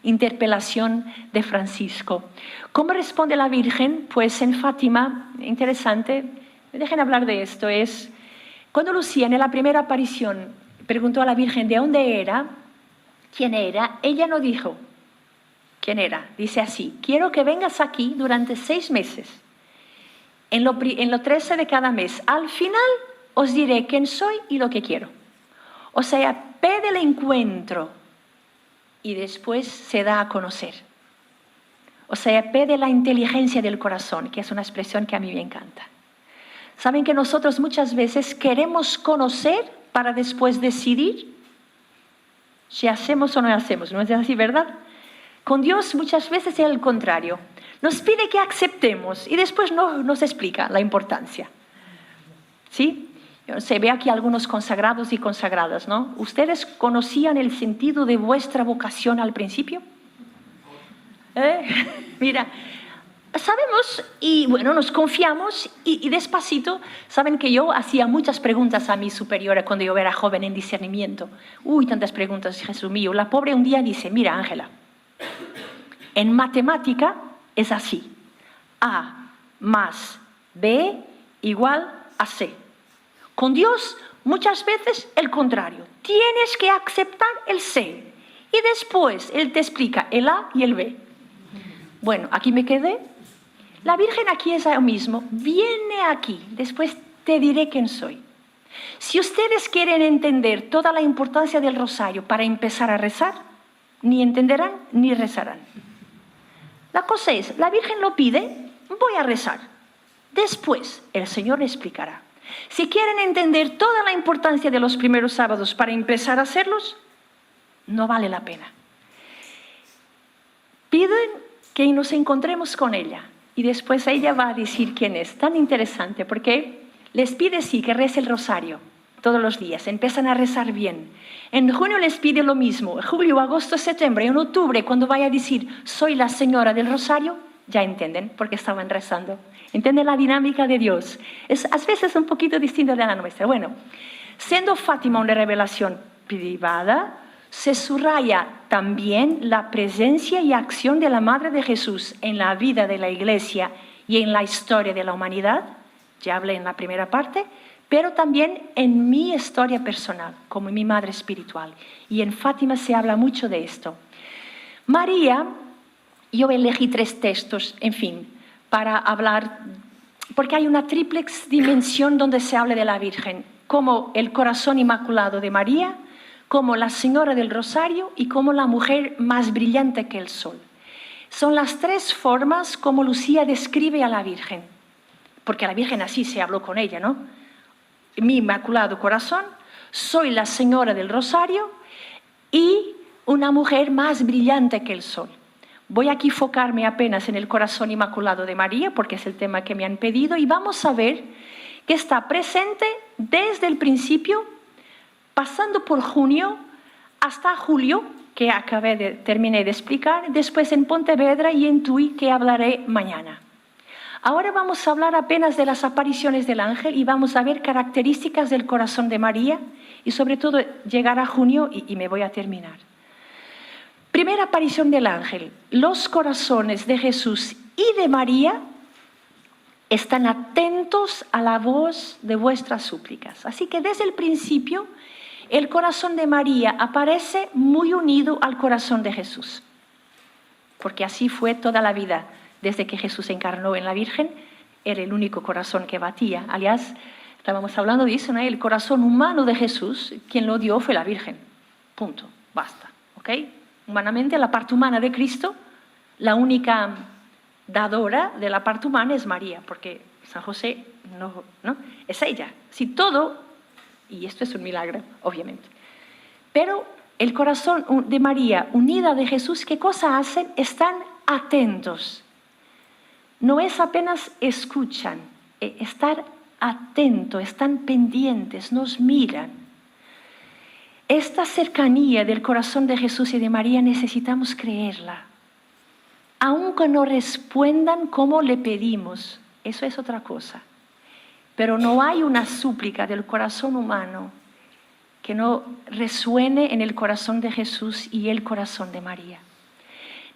interpelación de Francisco. ¿Cómo responde la Virgen? Pues en Fátima, interesante, dejen hablar de esto, es cuando Lucía en la primera aparición preguntó a la Virgen de dónde era, quién era, ella no dijo quién era. Dice así, quiero que vengas aquí durante 6 meses, en lo 13 de cada mes. Al final os diré quién soy y lo que quiero. O sea, pide el encuentro y después se da a conocer. O sea, pide la inteligencia del corazón, que es una expresión que a mí me encanta. Saben que nosotros muchas veces queremos conocer para después decidir si hacemos o no hacemos. ¿No es así, verdad? Con Dios muchas veces es el contrario. Nos pide que aceptemos y después no nos explica la importancia. ¿Sí? Se ve aquí algunos consagrados y consagradas, ¿no? ¿Ustedes conocían el sentido de vuestra vocación al principio? Mira, sabemos y bueno, nos confiamos y despacito. Saben que yo hacía muchas preguntas a mi superiora cuando yo era joven en discernimiento. Tantas preguntas, Jesús mío. La pobre un día dice, mira Ángela, en matemática es así. A más B igual a C. Con Dios muchas veces el contrario. Tienes que aceptar el C y después él te explica el A y el B. Bueno, aquí me quedé. La Virgen aquí es lo mismo. Viene aquí, después te diré quién soy. Si ustedes quieren entender toda la importancia del rosario para empezar a rezar, ni entenderán ni rezarán. La cosa es, la Virgen lo pide, voy a rezar. Después el Señor le explicará. Si quieren entender toda la importancia de los primeros sábados para empezar a hacerlos, no vale la pena. Piden que nos encontremos con ella y después ella va a decir quién es. Tan interesante porque les pide sí que rece el rosario todos los días, empiezan a rezar bien. En junio les pide lo mismo, julio, agosto, septiembre, en octubre cuando vaya a decir soy la señora del rosario, ya entienden porque estaban rezando. Entienden la dinámica de Dios. Es a veces un poquito distinta de la nuestra. Bueno, siendo Fátima una revelación privada, se subraya también la presencia y acción de la Madre de Jesús en la vida de la Iglesia y en la historia de la humanidad. Ya hablé en la primera parte, pero también en mi historia personal, como mi madre espiritual. Y en Fátima se habla mucho de esto. María, yo elegí 3 textos, en fin, para hablar, porque hay una triple dimensión donde se habla de la Virgen, como el corazón inmaculado de María, como la Señora del Rosario y como la mujer más brillante que el sol. Son las 3 formas como Lucía describe a la Virgen, porque a la Virgen así se habló con ella, ¿no? Mi inmaculado corazón, soy la Señora del Rosario y una mujer más brillante que el sol. Voy aquí a enfocarme apenas en el corazón inmaculado de María, porque es el tema que me han pedido, y vamos a ver que está presente desde el principio, pasando por junio hasta julio, que terminé de explicar, después en Pontevedra y en Tui, que hablaré mañana. Ahora vamos a hablar apenas de las apariciones del ángel y vamos a ver características del corazón de María y sobre todo llegar a junio y me voy a terminar. Primera aparición del ángel. Los corazones de Jesús y de María están atentos a la voz de vuestras súplicas. Así que desde el principio el corazón de María aparece muy unido al corazón de Jesús, porque así fue toda la vida. Desde que Jesús se encarnó en la Virgen, era el único corazón que batía. Aliás, estábamos hablando de eso, ¿no? El corazón humano de Jesús, quien lo dio fue la Virgen. Punto. Basta. ¿Ok? Humanamente, la parte humana de Cristo, la única dadora de la parte humana es María, porque San José no es ella. Si todo, y esto es un milagro, obviamente. Pero el corazón de María unida de Jesús, ¿qué cosa hacen? Están atentos. No es apenas escuchan, estar atentos, están pendientes, nos miran. Esta cercanía del corazón de Jesús y de María necesitamos creerla. Aunque no respondan como le pedimos, eso es otra cosa. Pero no hay una súplica del corazón humano que no resuene en el corazón de Jesús y el corazón de María.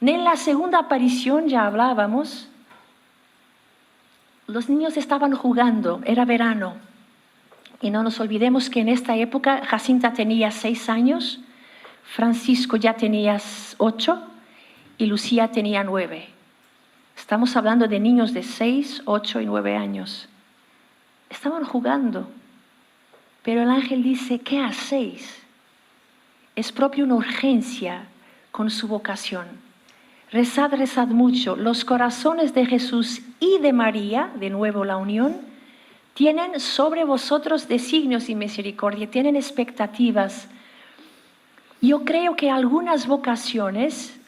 En la segunda aparición ya hablábamos. Los niños estaban jugando, era verano. Y no nos olvidemos que en esta época Jacinta tenía 6 años, Francisco ya tenía 8 y Lucía tenía 9. Estamos hablando de niños de 6, 8 y 9 años. Estaban jugando, pero el ángel dice, ¿qué hacéis? Es propio una urgencia con su vocación. Rezad, rezad mucho. Los corazones de Jesús y de María, de nuevo la unión, tienen sobre vosotros designios y misericordia, tienen expectativas. Yo creo que algunas vocaciones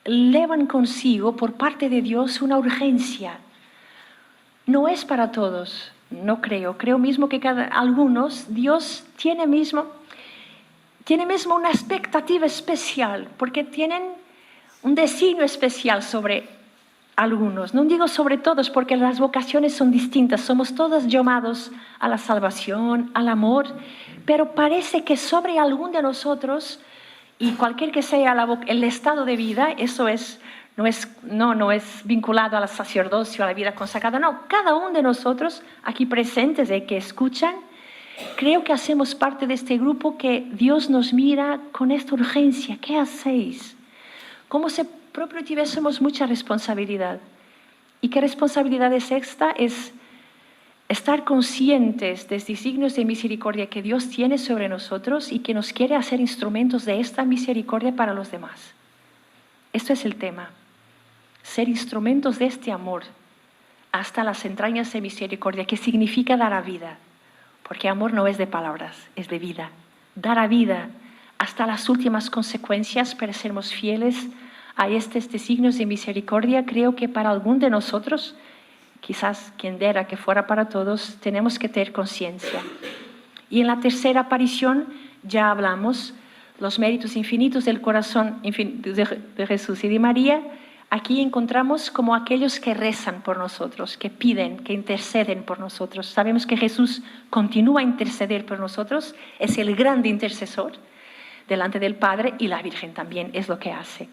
llevan consigo por parte de Dios una urgencia. No es para todos, no creo. Creo mismo que algunos, Dios tiene mismo una expectativa especial, porque tienen un designio especial sobre algunos. No digo sobre todos, porque las vocaciones son distintas. Somos todos llamados a la salvación, al amor, pero parece que sobre algún de nosotros, y cualquier que sea el estado de vida, eso no es vinculado al sacerdocio, a la vida consagrada. No, cada uno de nosotros aquí presentes que escuchan, creo que hacemos parte de este grupo que Dios nos mira con esta urgencia. ¿Qué hacéis? Como si propio tuviésemos mucha responsabilidad. ¿Y qué responsabilidad es esta? Es estar conscientes de estos signos de misericordia que Dios tiene sobre nosotros y que nos quiere hacer instrumentos de esta misericordia para los demás. Esto es el tema. Ser instrumentos de este amor hasta las entrañas de misericordia, que significa dar a vida. Porque amor no es de palabras, es de vida. Dar a vida hasta las últimas consecuencias para sermos fieles a estos signos de misericordia. Creo que para algún de nosotros, quizás quien diera que fuera para todos, tenemos que tener conciencia. Y en la tercera aparición ya hablamos los méritos infinitos del corazón de Jesús y de María. Aquí encontramos como aquellos que rezan por nosotros, que piden, que interceden por nosotros. Sabemos que Jesús continúa a interceder por nosotros, es el grande intercesor delante del Padre, y la Virgen también es lo que hace.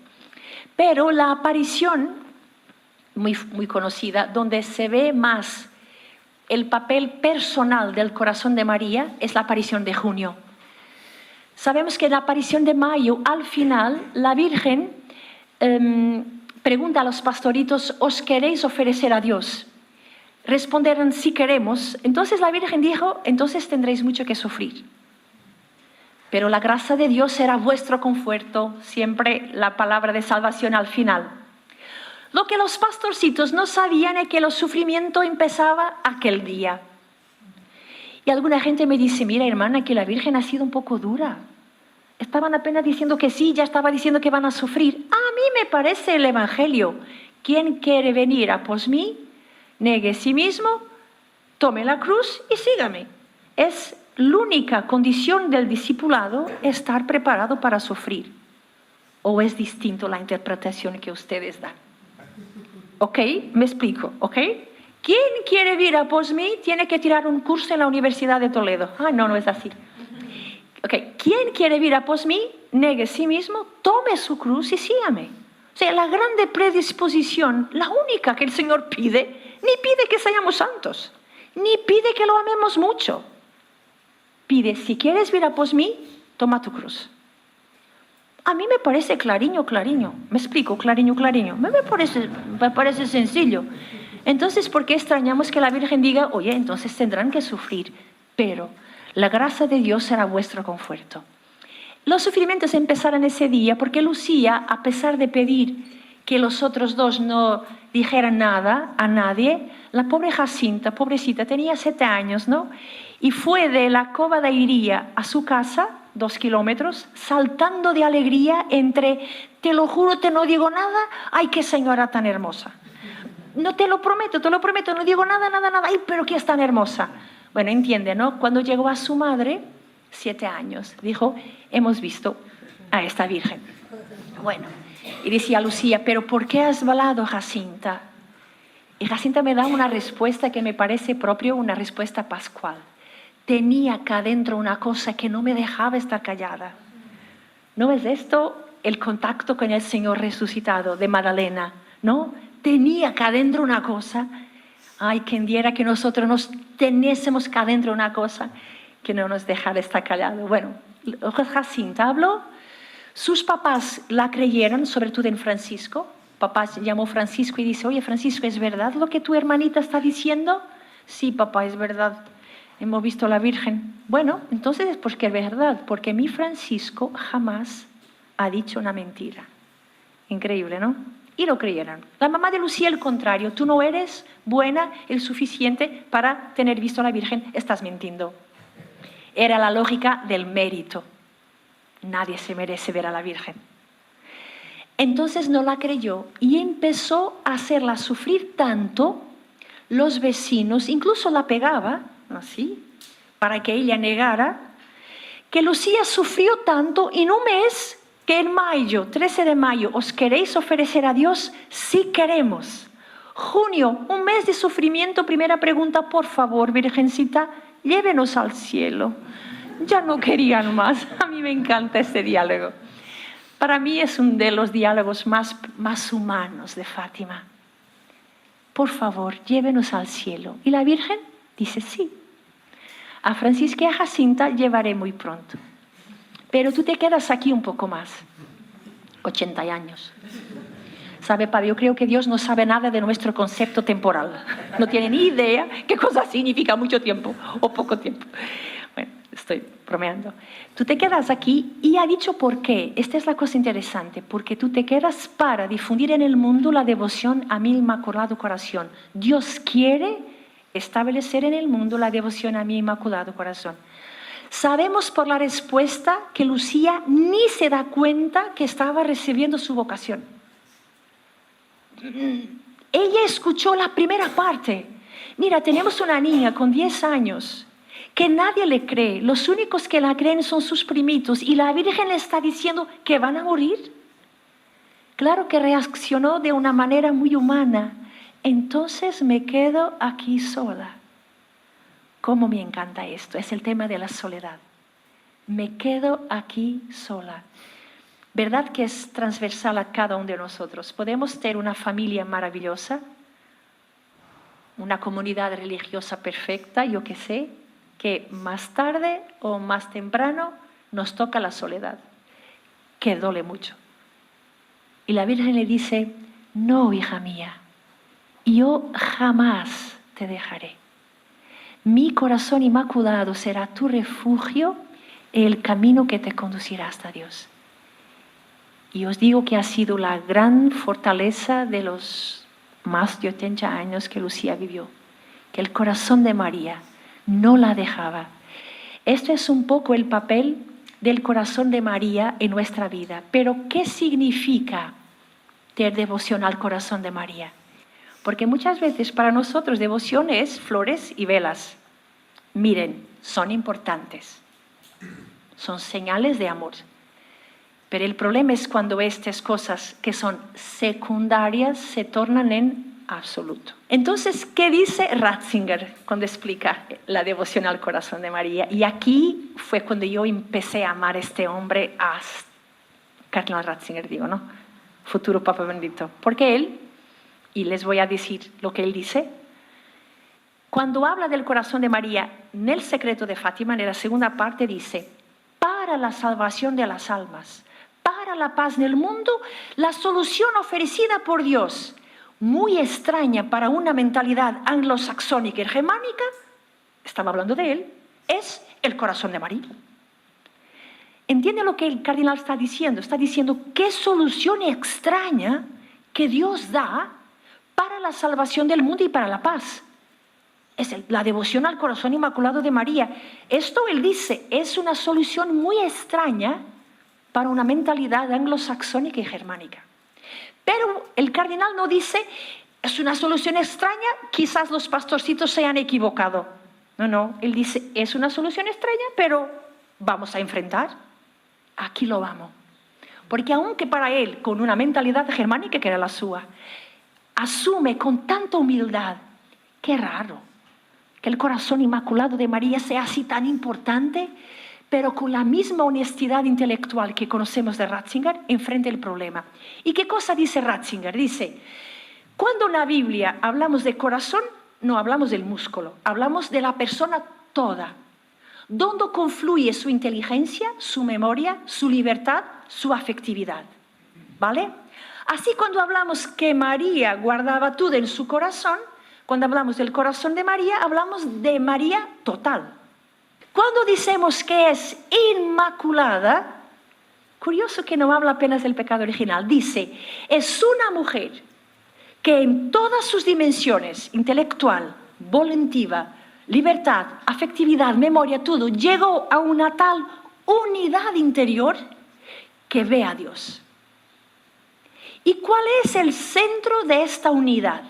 Pero la aparición muy conocida, donde se ve más el papel personal del corazón de María, es la aparición de junio. Sabemos que en la aparición de mayo, al final, la Virgen pregunta a los pastoritos: ¿os queréis ofrecer a Dios? Respondieron: sí queremos. Entonces la Virgen dijo: entonces tendréis mucho que sufrir. Pero la gracia de Dios será vuestro conforto, siempre la palabra de salvación al final. Lo que los pastorcitos no sabían es que el sufrimiento empezaba aquel día. Y alguna gente me dice: mira, hermana, que la Virgen ha sido un poco dura. Estaban apenas diciendo que sí, ya estaba diciendo que van a sufrir. A mí me parece el Evangelio. Quien quiere venir a pos mí, negue a sí mismo, tome la cruz y sígame. Es la única condición del discipulado, estar preparado para sufrir. ¿O es distinto la interpretación que ustedes dan? ¿Ok? Me explico, ¿ok? Quien quiere vir a pos mí tiene que tirar un curso en la Universidad de Toledo. Ah, no es así. Okay. ¿Quién quiere vir a pos mí, negue a sí mismo, tome su cruz y sígame? O sea, la grande predisposición, la única que el Señor pide, ni pide que seamos santos, ni pide que lo amemos mucho. Pide: si quieres vir a pos mí, toma tu cruz. A mí me parece clariño. ¿Me explico? Clariño. Me parece sencillo. Entonces, ¿por qué extrañamos que la Virgen diga: oye, entonces tendrán que sufrir? Pero la gracia de Dios será vuestro conforto. Los sufrimientos empezaron ese día porque Lucía, a pesar de pedir que los otros dos no dijeran nada a nadie, la pobre Jacinta, pobrecita, tenía 7 años, ¿no? Y fue de la Cova de Iría a su casa, 2 kilómetros, saltando de alegría entre: te lo juro, te no digo nada, ay, qué señora tan hermosa. No, te lo prometo, no digo nada, ay, pero que es tan hermosa. Bueno, entiende, ¿no? Cuando llegó a su madre, 7 años, dijo: hemos visto a esta Virgen. Bueno, y decía Lucía: ¿pero por qué has hablado, Jacinta? Y Jacinta me da una respuesta que me parece propio, una respuesta pascual. Tenía acá adentro una cosa que no me dejaba estar callada. ¿No es esto el contacto con el Señor resucitado de Magdalena? ¿No? Tenía acá adentro una cosa. Ay, quien diera que nosotros nos tenésemos acá adentro una cosa que no nos dejara estar callados. Bueno, Jacinta habló. Sus papás la creyeron, sobre todo en Francisco. Papá se llamó Francisco y dice: oye, Francisco, ¿es verdad lo que tu hermanita está diciendo? Sí, papá, es verdad. Hemos visto a la Virgen. Bueno, entonces es porque es verdad, porque mi Francisco jamás ha dicho una mentira. Increíble, ¿no? Y lo creyeron. La mamá de Lucía, el contrario: tú no eres buena el suficiente para tener visto a la Virgen, estás mintiendo. Era la lógica del mérito. Nadie se merece ver a la Virgen. Entonces no la creyó y empezó a hacerla sufrir tanto. Los vecinos incluso la pegaba así para que ella negara, que Lucía sufrió tanto. Y en un mes, que en mayo, 13 de mayo, ¿os queréis ofrecer a Dios? Sí queremos. Junio, un mes de sufrimiento. Primera pregunta: por favor, Virgencita, llévenos al cielo. Ya no querían más. A mí me encanta este diálogo. Para mí es uno de los diálogos más humanos de Fátima. Por favor, llévenos al cielo. Y la Virgen dice sí. A Francisca y a Jacinta llevaré muy pronto. Pero tú te quedas aquí un poco más. 80 años. ¿Sabe, padre? Yo creo que Dios no sabe nada de nuestro concepto temporal. No tiene ni idea qué cosa significa mucho tiempo o poco tiempo. Bueno, estoy bromeando. Tú te quedas aquí y ha dicho por qué. Esta es la cosa interesante. Porque tú te quedas para difundir en el mundo la devoción a mi Inmaculado Corazón. Dios quiere establecer en el mundo la devoción a mi Inmaculado Corazón. Sabemos por la respuesta que Lucía ni se da cuenta que estaba recibiendo su vocación. Ella escuchó la primera parte. Mira, tenemos una niña con 10 años que nadie le cree. Los únicos que la creen son sus primitos y la Virgen le está diciendo que van a morir. Claro que reaccionó de una manera muy humana. Entonces me quedo aquí sola. Cómo me encanta esto, es el tema de la soledad. Me quedo aquí sola. ¿Verdad que es transversal a cada uno de nosotros? Podemos tener una familia maravillosa, una comunidad religiosa perfecta, yo qué sé, que más tarde o más temprano nos toca la soledad, que duele mucho. Y la Virgen le dice, no, hija mía, yo jamás te dejaré. Mi corazón inmaculado será tu refugio y el camino que te conducirá hasta Dios. Y os digo que ha sido la gran fortaleza de los más de 80 años que Lucía vivió, que el corazón de María no la dejaba. Esto es un poco el papel del corazón de María en nuestra vida. Pero ¿qué significa tener devoción al corazón de María? Porque muchas veces para nosotros devoción es flores y velas. Miren, son importantes. Son señales de amor. Pero el problema es cuando estas cosas que son secundarias se tornan en absoluto. Entonces, ¿qué dice Ratzinger cuando explica la devoción al corazón de María? Y aquí fue cuando yo empecé a amar a este hombre, a Cardenal Ratzinger, digo, ¿no? Futuro Papa Benedicto. Porque él, y les voy a decir lo que él dice, cuando habla del corazón de María, en el secreto de Fátima, en la segunda parte dice, para la salvación de las almas, para la paz del mundo, la solución ofrecida por Dios, muy extraña para una mentalidad anglosaxónica y germánica, estaba hablando de él, es el corazón de María. ¿Entiende lo que el cardenal está diciendo? Está diciendo qué solución extraña que Dios da para la salvación del mundo y para la paz. Es la devoción al corazón inmaculado de María. Esto, él dice, es una solución muy extraña para una mentalidad anglosaxónica y germánica. Pero el cardenal no dice, es una solución extraña, quizás los pastorcitos se han equivocado. No, él dice, es una solución extraña, pero vamos a enfrentar. Aquí lo vamos. Porque aunque para él, con una mentalidad germánica que era la suya, asume con tanta humildad, qué raro, que el corazón inmaculado de María sea así tan importante, pero con la misma honestidad intelectual que conocemos de Ratzinger, enfrenta el problema. ¿Y qué cosa dice Ratzinger? Dice, cuando en la Biblia hablamos de corazón, no hablamos del músculo, hablamos de la persona toda. ¿Dónde confluye su inteligencia, su memoria, su libertad, su afectividad? ¿Vale? Así cuando hablamos que María guardaba todo en su corazón, cuando hablamos del corazón de María, hablamos de María total. Cuando decimos que es inmaculada, curioso que no habla apenas del pecado original, dice, es una mujer que en todas sus dimensiones, intelectual, volitiva, libertad, afectividad, memoria, todo, llegó a una tal unidad interior que ve a Dios. ¿Y cuál es el centro de esta unidad?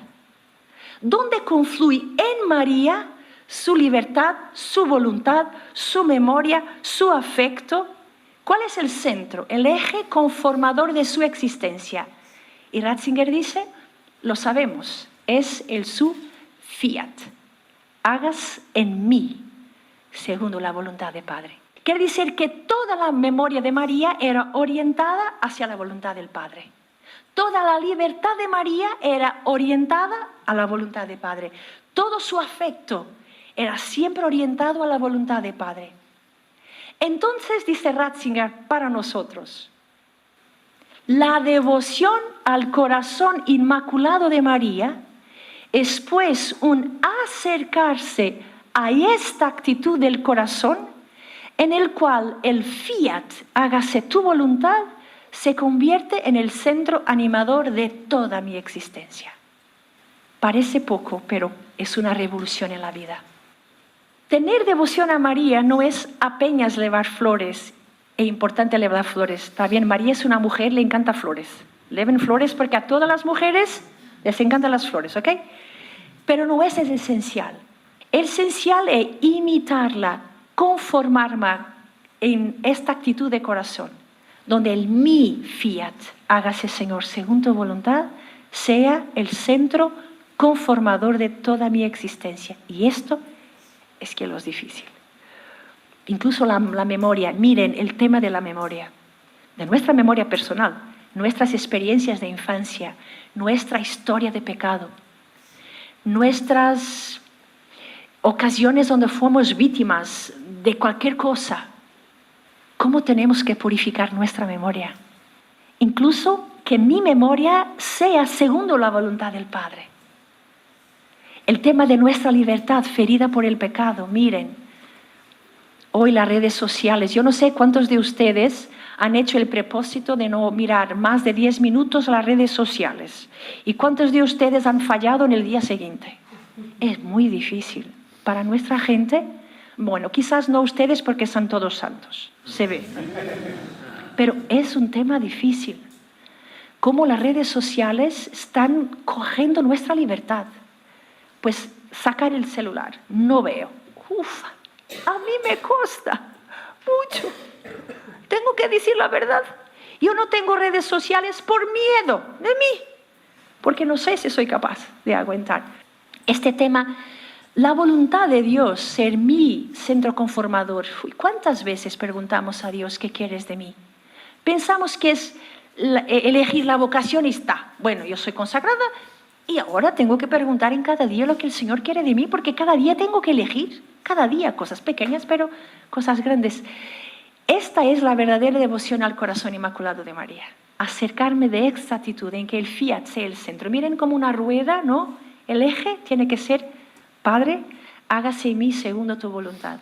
¿Dónde confluye en María su libertad, su voluntad, su memoria, su afecto? ¿Cuál es el centro, el eje conformador de su existencia? Y Ratzinger dice, lo sabemos, es el su fiat. Hagas en mí, según la voluntad del Padre. Quiere decir que toda la memoria de María era orientada hacia la voluntad del Padre. Toda la libertad de María era orientada a la voluntad del Padre. Todo su afecto Era siempre orientado a la voluntad del Padre. Entonces, dice Ratzinger, para nosotros, la devoción al corazón inmaculado de María es pues un acercarse a esta actitud del corazón en el cual el fiat, hágase tu voluntad, se convierte en el centro animador de toda mi existencia. Parece poco, pero es una revolución en la vida. Tener devoción a María no es apenas llevar flores, es importante llevar flores. Está bien, María es una mujer, le encanta flores. Lleven flores porque a todas las mujeres les encantan las flores, ¿ok? Pero no es esencial. El esencial es imitarla, conformarme en esta actitud de corazón, donde el mi fiat, hágase Señor según tu voluntad, sea el centro conformador de toda mi existencia. Y esto es que lo es difícil. Incluso la memoria, miren el tema de la memoria, de nuestra memoria personal, nuestras experiencias de infancia, nuestra historia de pecado, nuestras ocasiones donde fuimos víctimas de cualquier cosa. ¿Cómo tenemos que purificar nuestra memoria? Incluso que mi memoria sea según la voluntad del Padre. El tema de nuestra libertad ferida por el pecado, miren, hoy las redes sociales, yo no sé cuántos de ustedes han hecho el propósito de no mirar más de 10 minutos las redes sociales y cuántos de ustedes han fallado en el día siguiente. Es muy difícil para nuestra gente. Bueno, quizás no ustedes porque son todos santos, se ve. Pero es un tema difícil. Cómo las redes sociales están cogiendo nuestra libertad. Pues sacar el celular, no veo. Uf, a mí me cuesta mucho. Tengo que decir la verdad. Yo no tengo redes sociales por miedo de mí, porque no sé si soy capaz de aguantar. Este tema, la voluntad de Dios, ser mi centro conformador. ¿Cuántas veces preguntamos a Dios qué quieres de mí? Pensamos que es elegir la vocación y está. Bueno, yo soy consagrada y ahora tengo que preguntar en cada día lo que el Señor quiere de mí, porque cada día tengo que elegir, cada día, cosas pequeñas, pero cosas grandes. Esta es la verdadera devoción al corazón inmaculado de María. Acercarme de esta actitud en que el fiat sea el centro. Miren como una rueda, ¿no? El eje tiene que ser, Padre, hágase en mí según tu voluntad.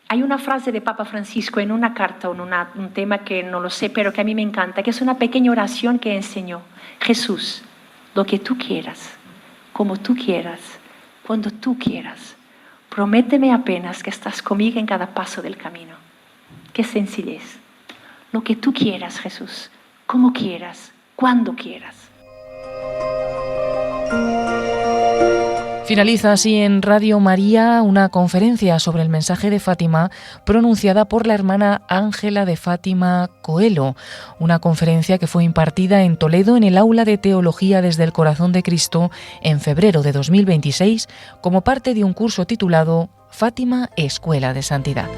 Hay una frase de Papa Francisco en una carta, en un tema que no lo sé, pero que a mí me encanta, que es una pequeña oración que enseñó. Jesús, lo que tú quieras, como tú quieras, cuando tú quieras. Prométeme apenas que estás conmigo en cada paso del camino. Qué sencillez. Lo que tú quieras, Jesús, como quieras, cuando quieras. Finaliza así en Radio María una conferencia sobre el mensaje de Fátima pronunciada por la hermana Ángela de Fátima Coelho, una conferencia que fue impartida en Toledo en el Aula de Teología desde el Corazón de Cristo en febrero de 2026 como parte de un curso titulado Fátima, Escuela de Santidad.